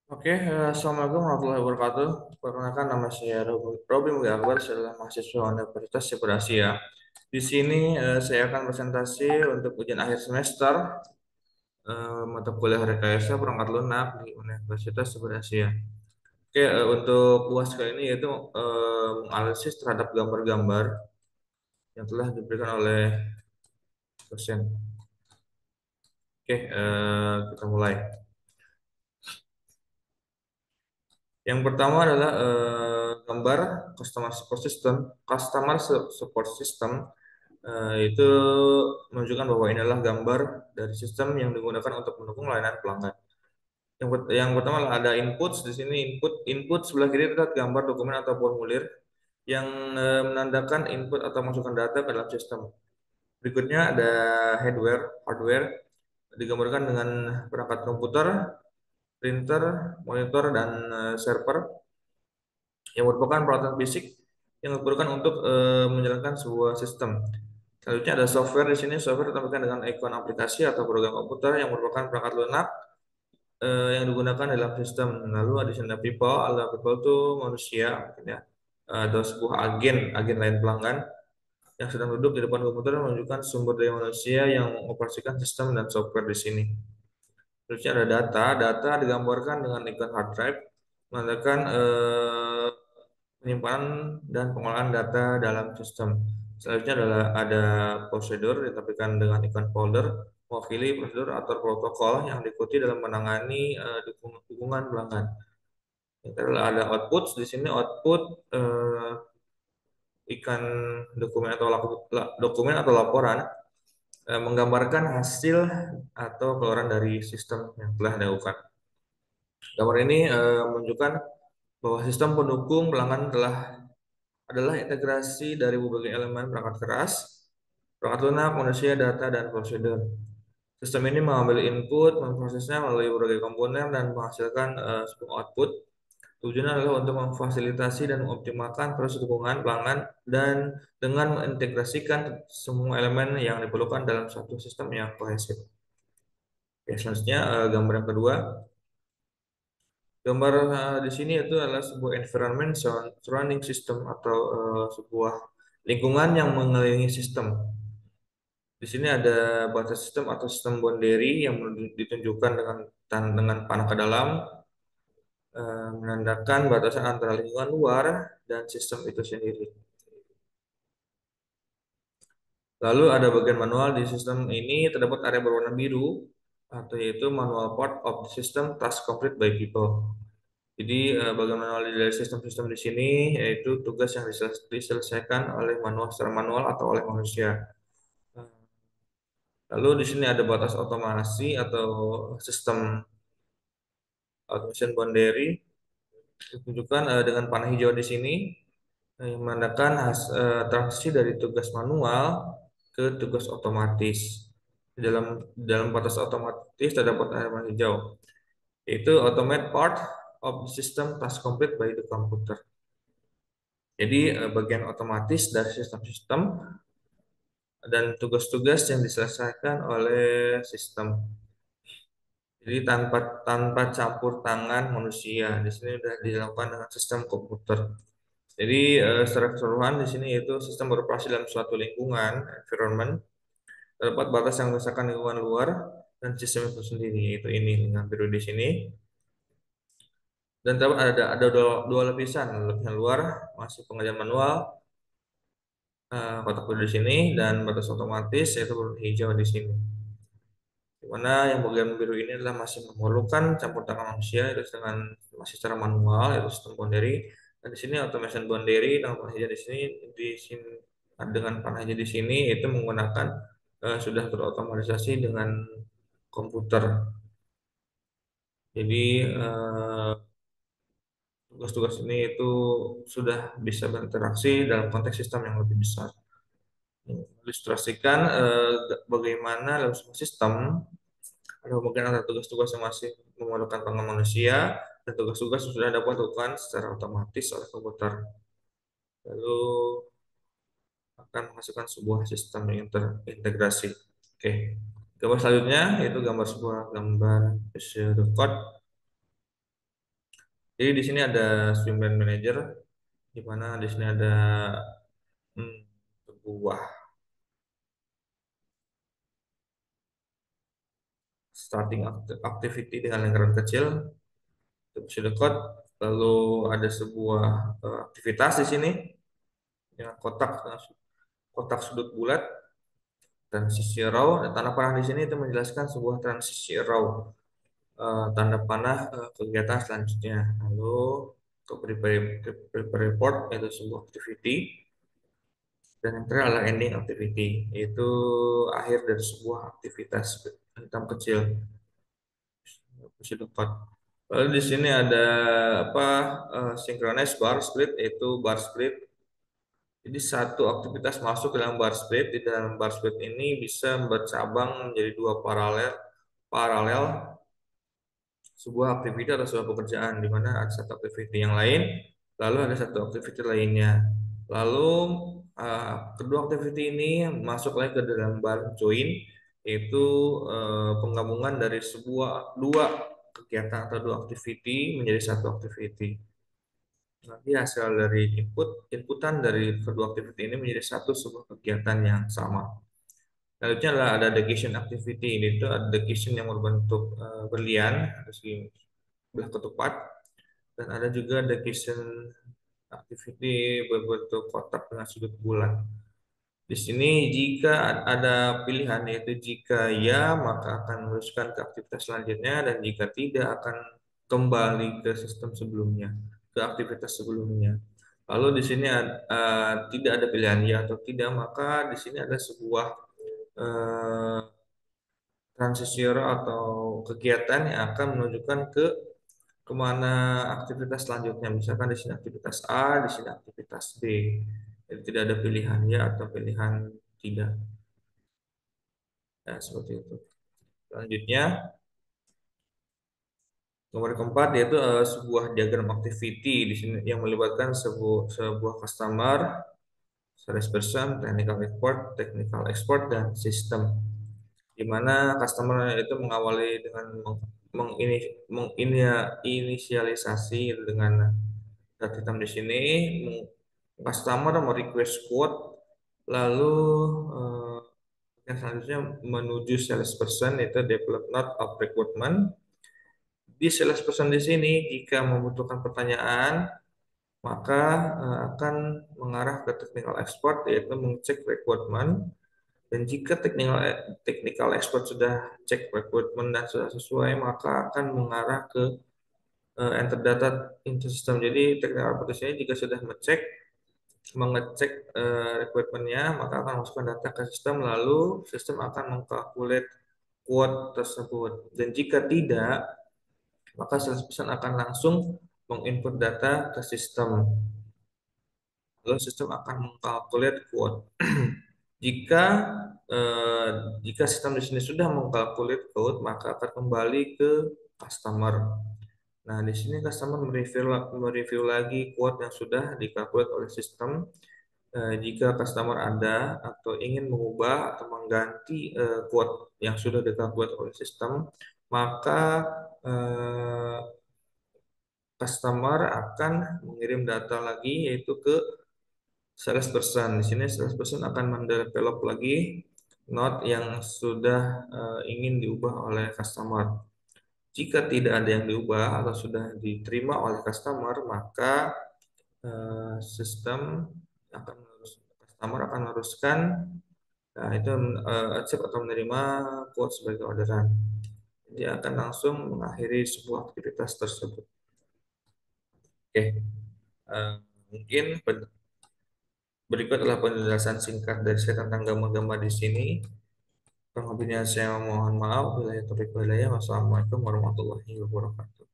Oke, Assalamualaikum warahmatullahi wabarakatuh. Perkenalkan nama saya Robi Mugi Akbar, saya adalah mahasiswa Universitas Saipul Asia. Di sini saya akan presentasi untuk ujian akhir semester mata kuliah rekayasa perangkat lunak di Universitas Saipul Asia. Oke, untuk UAS kali ini yaitu menganalisis terhadap gambar-gambar yang telah diberikan oleh dosen. Oke, kita mulai. Yang pertama adalah gambar customer support system. Itu menunjukkan bahwa ini adalah gambar dari sistem yang digunakan untuk mendukung layanan pelanggan. Yang pertama adalah ada input di sini input sebelah kiri terdapat gambar dokumen atau formulir yang menandakan input atau masukan data ke dalam sistem. Berikutnya ada hardware digambarkan dengan perangkat komputer, printer, monitor dan server yang merupakan peralatan fisik yang diperlukan untuk menjalankan sebuah sistem. Selanjutnya ada software di sini. Software ditampilkan dengan ikon aplikasi atau program komputer yang merupakan perangkat lunak yang digunakan dalam sistem. Lalu ada di sini ada people itu manusia, mungkin ya. Ada sebuah agen lain pelanggan yang sedang duduk di depan komputer menunjukkan sumber daya manusia yang mengoperasikan sistem dan software di sini. Selanjutnya ada data digambarkan dengan ikon hard drive, menandakan penyimpanan dan pengolahan data dalam sistem. Selanjutnya adalah ada prosedur ditampilkan dengan ikon folder, mewakili prosedur atau protokol yang diikuti dalam menangani dukungan pelanggan. Yang terakhir ada output. Di sini output ikan dokumen atau laporan menggambarkan hasil atau keluaran dari sistem yang telah dilakukan. Gambar ini menunjukkan bahwa sistem pendukung pelanggan adalah integrasi dari berbagai elemen perangkat keras, perangkat lunak, manusia, data, dan prosedur. Sistem ini mengambil input, memprosesnya melalui berbagai komponen, dan menghasilkan sebuah output. Tujuannya adalah untuk memfasilitasi dan mengoptimalkan proses dukungan pelanggan dan dengan mengintegrasikan semua elemen yang diperlukan dalam satu sistem yang kohesif. Oke, selanjutnya gambar yang kedua. Gambar di sini itu adalah sebuah environment surrounding system atau sebuah lingkungan yang mengelilingi sistem. Di sini ada batas sistem atau sistem boundary yang ditunjukkan dengan panah ke dalam, menandakan batasan antara lingkungan luar dan sistem itu sendiri. Lalu ada bagian manual di sistem ini terdapat area berwarna biru atau yaitu manual part of the system task complete by people. Jadi bagian manual dari sistem-sistem di sini yaitu tugas yang diselesaikan oleh manual secara manual atau oleh manusia. Lalu di sini ada batas otomasi atau sistem automation boundary ditunjukkan dengan panah hijau di sini yang menandakan transisi dari tugas manual ke tugas otomatis. Di dalam batas otomatis terdapat panah hijau, yaitu automate part of the system task complete by the computer. Jadi bagian otomatis dari sistem-sistem dan tugas-tugas yang diselesaikan oleh sistem. Jadi tanpa tanpa campur tangan manusia. Di sini sudah dilakukan dengan sistem komputer. Jadi secara keseluruhan di sini yaitu sistem beroperasi dalam suatu lingkungan environment, terdapat batas yang memisahkan lingkungan luar dan sistem itu sendiri, yaitu ini dengan biru di sini. Dan terdapat ada dua lapisan luar masih pengerjaan manual, kotak biru di sini, dan batas otomatis yaitu berwarna hijau di sini. Di mana yang bagian biru ini adalah masih memerlukan campur tangan manusia, itu dengan masih secara manual, yaitu sistem boundary. Dan di sini automation boundary dengan panah hijau di sini dengan panah hijau di sini itu menggunakan sudah terotomatisasi dengan komputer. Jadi tugas-tugas ini itu sudah bisa berinteraksi dalam konteks sistem yang lebih besar. Ilustrasikan bagaimana dalam sebuah sistem ada mungkin ada tugas-tugas yang masih memerlukan tangan manusia dan tugas-tugas yang sudah dapat dilakukan secara otomatis oleh komputer. Lalu akan menghasilkan sebuah sistem yang terintegrasi. Oke. Gambar selanjutnya yaitu gambar sebuah gambar pseudocode. Jadi di sini ada Streamline Manager, di mana di sini ada hmm, sebuah starting activity dengan lingkaran kecil, itu code. Lalu ada sebuah aktivitas di sini dengan kotak sudut bulat, transisi raw, dan tanda panah di sini itu menjelaskan sebuah transisi raw, tanda panah kegiatan selanjutnya. Lalu ke prepare report yaitu sebuah activity, dan yang terakhir adalah ending activity, yaitu akhir dari sebuah aktivitas hitam kecil position depan. Lalu di sini ada apa, synchronize bar split, yaitu bar split. Jadi satu aktivitas masuk ke dalam bar split. Di dalam bar split ini bisa bercabang menjadi dua paralel paralel sebuah aktiviti atau sebuah pekerjaan, di mana ada satu aktiviti yang lain, lalu ada satu aktiviti lainnya. Lalu kedua aktiviti ini masuk lagi ke dalam bar join, yaitu penggabungan dari dua kegiatan atau dua aktiviti menjadi satu aktiviti. Nanti hasil dari inputan dari kedua aktiviti ini menjadi satu sebuah kegiatan yang sama. Selanjutnya adalah ada dedication activity. Ini itu ada dedication yang berbentuk berlian, harus di belah ketupat, dan ada juga dedication activity berbentuk kotak dengan sudut bulat. Di sini jika ada pilihan, yaitu jika ya maka akan meneruskan ke aktivitas selanjutnya, dan jika tidak akan kembali ke sistem sebelumnya, ke aktivitas sebelumnya. Lalu di sini tidak ada pilihan ya atau tidak, maka di sini ada sebuah eh, transisi atau kegiatan yang akan menunjukkan ke kemana aktivitas selanjutnya. Misalkan di sini aktivitas A, di sini aktivitas B. Jadi tidak ada pilihan ya atau pilihan tidak. Ya, seperti itu. Selanjutnya, nomor keempat yaitu sebuah diagram activity di sini yang melibatkan sebuah customer, service person, technical export, dan sistem. Di mana customer itu mengawali dengan menginisialisasi dengan data hitam di sini. Customer mau request quote, lalu yang selanjutnya menuju salesperson, itu develop note of requirement. Di salesperson di sini jika membutuhkan pertanyaan, maka akan mengarah ke technical expert, yaitu mengecek requirement. Dan jika technical expert sudah cek requirement dan sudah sesuai, maka akan mengarah ke enter data into system. Jadi technical expert di sini jika sudah mengecek requirementnya, maka akan masukkan data ke sistem, lalu sistem akan mengkalkulate quote tersebut. Dan jika tidak, maka salesperson akan langsung menginput data ke sistem, lalu sistem akan mengkalkulate quote. Jika eh, jika sistem di sini sudah mengkalkulate quote, maka akan kembali ke customer. Nah, di sini customer mereview lagi quote yang sudah dikalkulate oleh sistem. Jika customer ada atau ingin mengubah atau mengganti quote yang sudah dikalkulate oleh sistem, maka eh, customer akan mengirim data lagi, yaitu ke salesperson. Di sini salesperson akan mendevelop lagi note yang sudah ingin diubah oleh customer. Jika tidak ada yang diubah atau sudah diterima oleh customer, maka sistem akan customer akan meneruskan, nah itu accept atau menerima quote sebagai orderan. Dia akan langsung mengakhiri sebuah aktivitas tersebut. Oke, eh, mungkin berikut adalah penjelasan singkat dari saya tentang gambar-gambar di sini. Kurang lebihnya saya mohon maaf. Wassalamualaikum warahmatullahi wabarakatuh.